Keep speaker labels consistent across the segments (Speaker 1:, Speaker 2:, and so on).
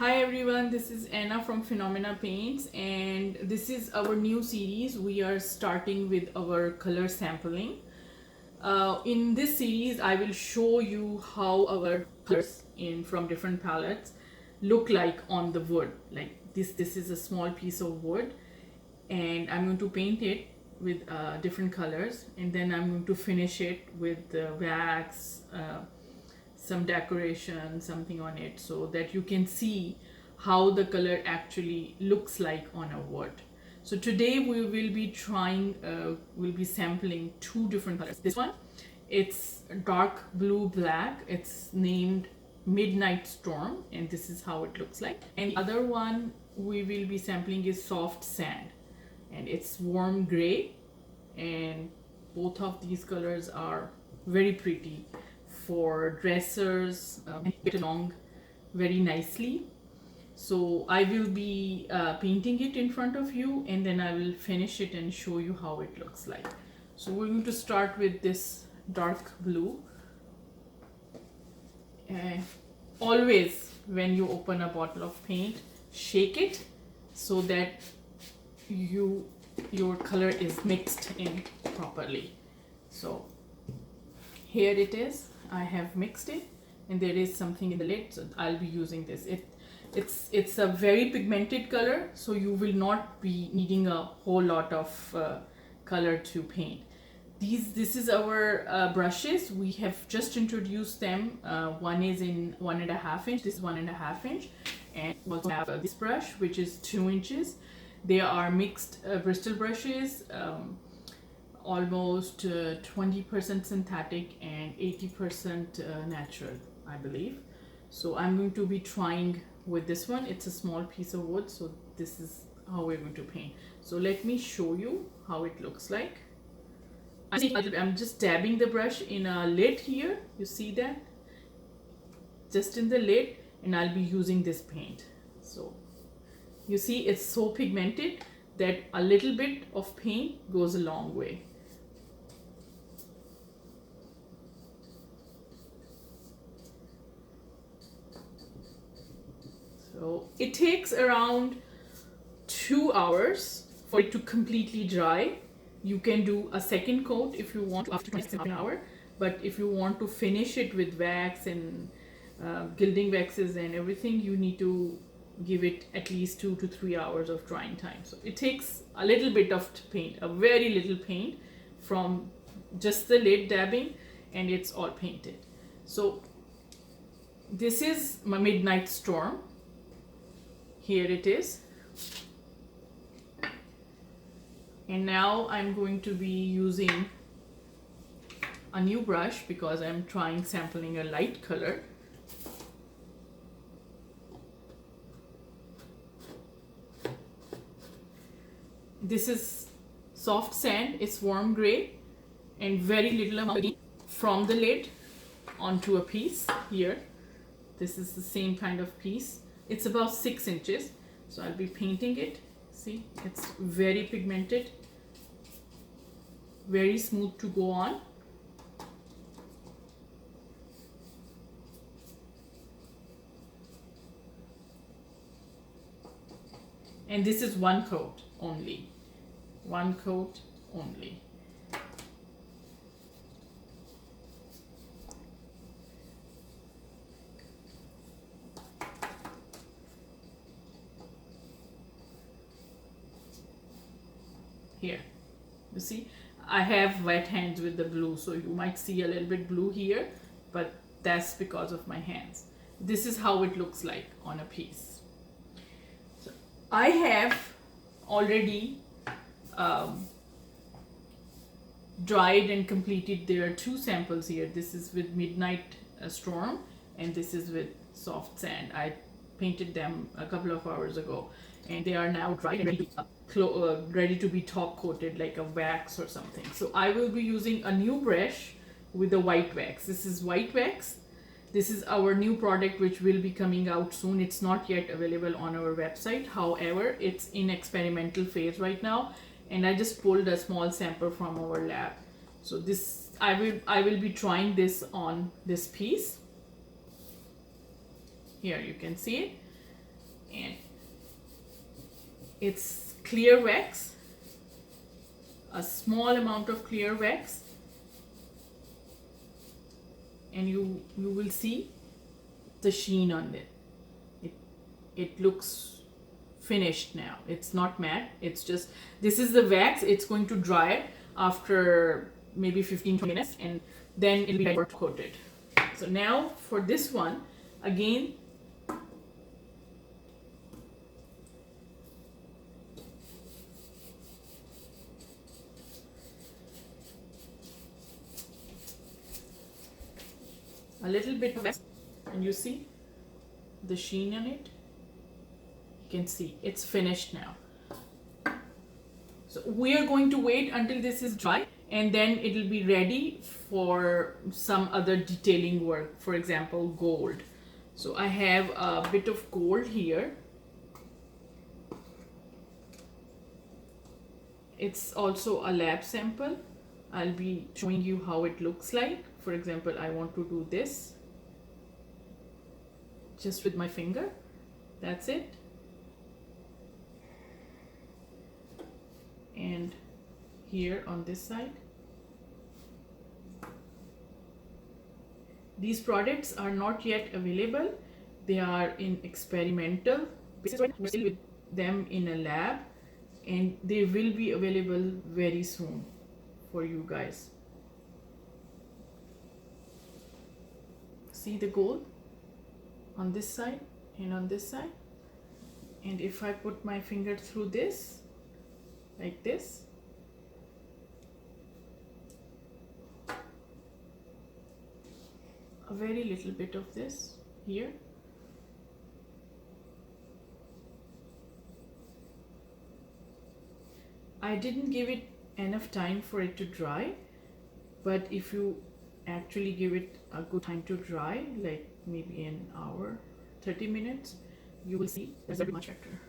Speaker 1: Hi everyone, this is Anna from Phenomena Paints, and this is our new series. We are starting with our color sampling. In this series, I will show you how our colors from different palettes look like on the wood. Like this is a small piece of wood, and I'm going to paint it with different colors, and then I'm going to finish it with wax. Some decoration, something on it, so that you can see how the color actually looks like on a wood. So today we will be we'll be sampling two different colors. This one, it's dark blue black. It's named Midnight Storm, and this is how it looks like. And the other one we will be sampling is Soft Sand, and it's warm gray. And both of these colors are very pretty for dressers, and get along very nicely. So I will be painting it in front of you, and then I will finish it and show you how it looks like. So we're going to start with this dark blue. Always when you open a bottle of paint, shake it so that your color is mixed in properly. So here it is. I have mixed it, and there is something in the lid, so I'll be using this. It's a very pigmented color, so you will not be needing a whole lot of color to paint. This is our brushes. We have just introduced them. One is in 1.5 inch. This is 1.5 inch, and we also have this brush, which is 2 inches. They are mixed Bristol brushes. Almost 20% synthetic and 80% natural, I believe. So I'm going to be trying with this one. It's a small piece of wood, so this is how we're going to paint. So let me show you how it looks like. I'm just dabbing the brush in a lid here. You see that? Just in the lid, and I'll be using this paint. So you see it's so pigmented that a little bit of paint goes a long way. So it takes around 2 hours for it to completely dry. You can do a second coat if you want after an hour, but if you want to finish it with wax and gilding waxes and everything, you need to give it at least 2 to 3 hours of drying time. So it takes a little bit of paint, a very little paint from just the lid dabbing, and it's all painted. So this is my Midnight Storm. Here it is. And now I'm going to be using a new brush because I'm trying sampling a light color. This is Soft Sand. It's warm gray, and very little amount from the lid onto a piece here. This is the same kind of piece. It's about 6 inches, so I'll be painting it. See, it's very pigmented, very smooth to go on. And this is one coat only. One coat only. Here, you see, I have wet hands with the blue, so you might see a little bit blue here, but that's because of my hands. This is how it looks like on a piece. So I have already dried and completed. There are 2 samples here. This is with Midnight Storm, and this is with Soft Sand. I painted them a couple of hours ago, and they are now dried and ready to be top coated like a wax or something. So I will be using a new brush with a white wax. This is white wax. This is our new product which will be coming out soon. It's not yet available on our website. However, it's in experimental phase right now, and I just pulled a small sample from our lab. So this I will be trying this on this piece. Here you can see it. and it's clear wax, a small amount of clear wax, and you will see the sheen on it. It looks finished now. It's not matte, it's just, this is the wax. It's going to dry after maybe 15-20 minutes, and then it'll be ready to coat it. So now for this one, again, a little bit of wax, and you see the sheen on it. You can see it's finished now. So we are going to wait until this is dry, and then it'll be ready for some other detailing work, for example gold. So I have a bit of gold here. It's also a lab sample. I'll be showing you how it looks like. For example, I want to do this just with my finger. That's it. And here on this side. These products are not yet available. They are in experimental basis. We're still with them in a lab, and they will be available very soon for you guys. See the gold on this side and on this side, and if I put my finger through this like this, a very little bit of this here, I didn't give it enough time for it to dry, but if you actually give it a good time to dry, like maybe an hour, 30 minutes, you will see there's a much better.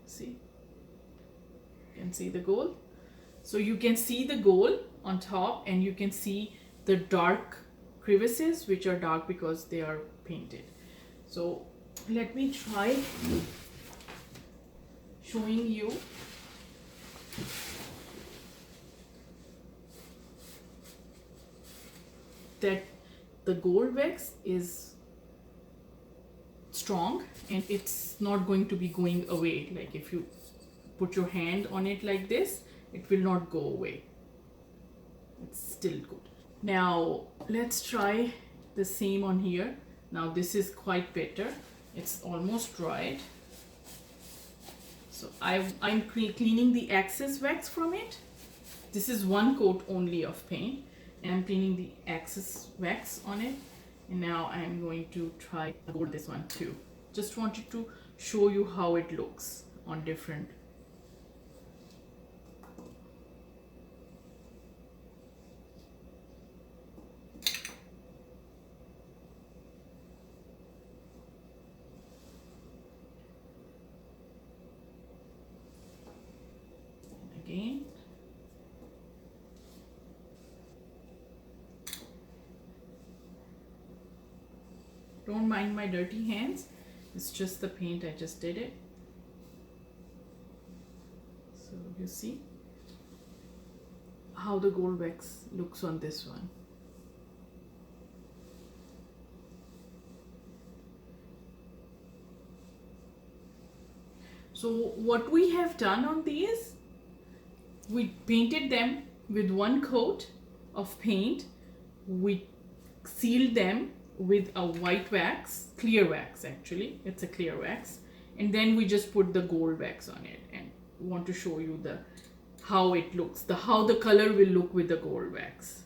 Speaker 1: See, you can see the gold. So you can see the gold on top, and you can see the dark crevices, which are dark because they are painted. So let me try showing you that the gold wax is strong and it's not going to be going away. Like if you put your hand on it like this, it will not go away. It's still good. Now let's try the same on here. Now this is quite better. It's almost dried. So I'm cleaning the excess wax from it. This is one coat only of paint, and I'm cleaning the excess wax on it. And now I'm going to try gold this one too. Just wanted to show you how it looks on different. And again. Don't mind my dirty hands. It's just the paint, I just did it. So you see how the gold wax looks on this one. So what we have done on these, we painted them with one coat of paint. We sealed them with a white wax, clear wax actually, it's a clear wax, and then we just put the gold wax on it, and want to show you the how it looks, how the color will look with the gold wax.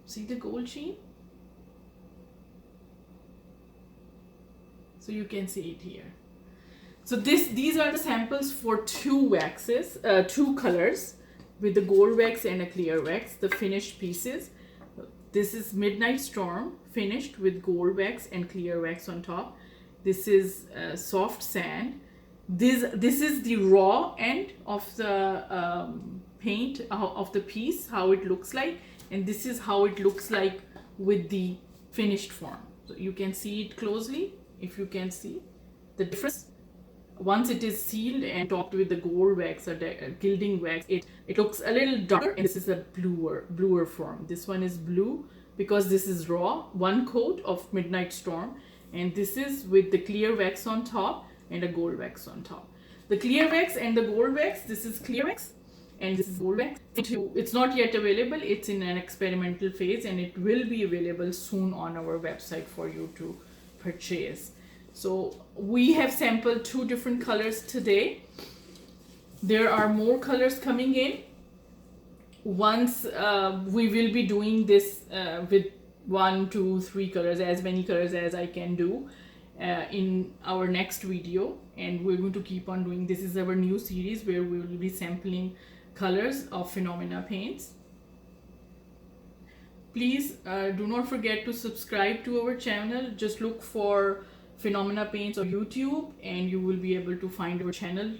Speaker 1: See the gold sheen? So you can see it here. So these are the samples for two waxes, two colors, with the gold wax and a clear wax, the finished pieces. This is Midnight Storm, finished with gold wax and clear wax on top. This is Soft Sand, this is the raw end of the paint of the piece, how it looks like, and this is how it looks like with the finished form. So you can see it closely, if you can see the difference. Once it is sealed and topped with the gold wax or gilding wax, it looks a little darker, and this is a bluer form. This one is blue because this is raw, one coat of Midnight Storm, and this is with the clear wax on top and a gold wax on top. The clear wax and the gold wax, this is clear wax and this is gold wax. It's not yet available, it's in an experimental phase, and it will be available soon on our website for you to purchase. So we have sampled 2 different colors today. There are more colors coming in. Once we will be doing this with 1, 2, 3 colors, as many colors as I can do in our next video, and we're going to keep on doing. This is our new series where we will be sampling colors of Phenomena paints. Please do not forget to subscribe to our channel. Just look for Phenomena Paints on YouTube and you will be able to find our channel.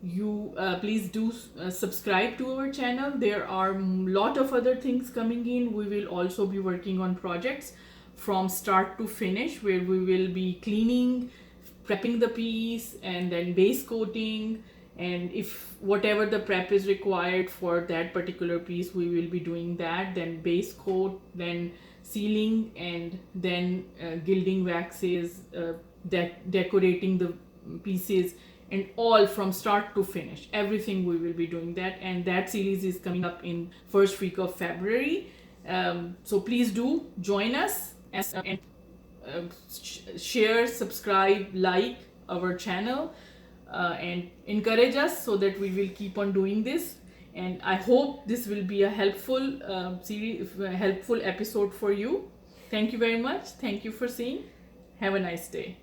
Speaker 1: You please do subscribe to our channel. There are a lot of other things coming in. We will also be working on projects from start to finish, where we will be cleaning, prepping the piece, and then base coating, and if whatever the prep is required for that particular piece, we will be doing that. Then base coat, then sealing, and then gilding waxes, decorating the pieces, and all from start to finish, everything we will be doing that. And that series is coming up in first week of February. So please do join us and share, subscribe, like our channel, and encourage us so that we will keep on doing this. And I hope this will be a helpful helpful episode for you. Thank you very much. Thank you for seeing. Have a nice day.